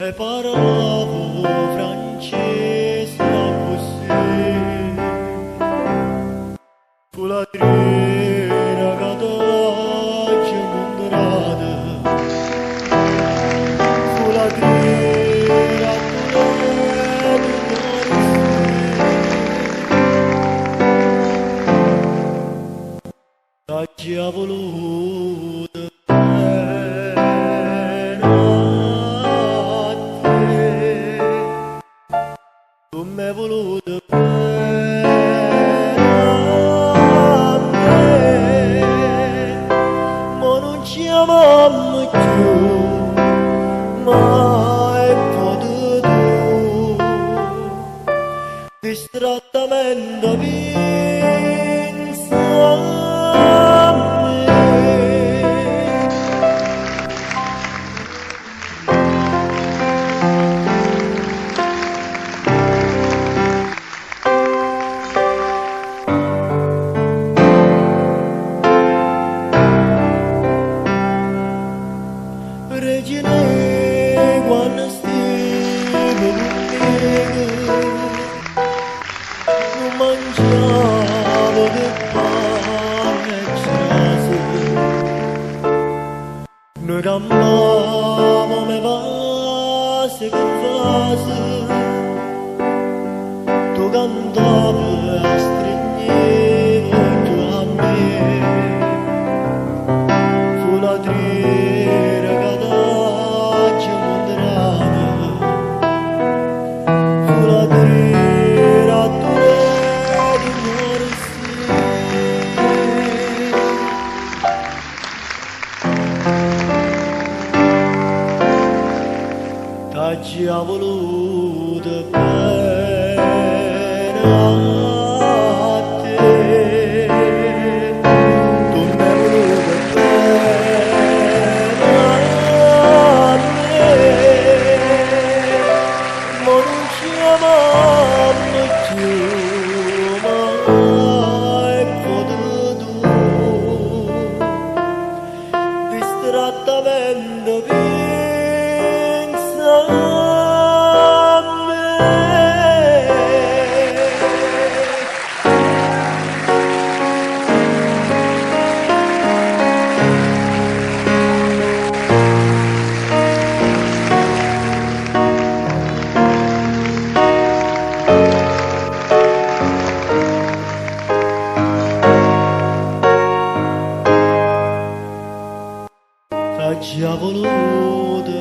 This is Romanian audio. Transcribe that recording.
e parlavo francese così, fu la trina cataccia mondrata, fu la trina ci ha voluto bene a te, tu mi hai voluto bene a me, ma non ci amiamo più, mai potuto, distrattamente pensa. Regine, quando stiamo contigo, non mangiavo che pane e cease, noi campavamo me vase con vase, tu cantavi a stringere tu a me, fu la trina cataccia mondrata, fu la trina di morsi, t'ha voluto bene a te, tu mi hai voluto bene a me, ma non ci amiamo più, mai potuto, distrattamente pensa a me. T'ha voluto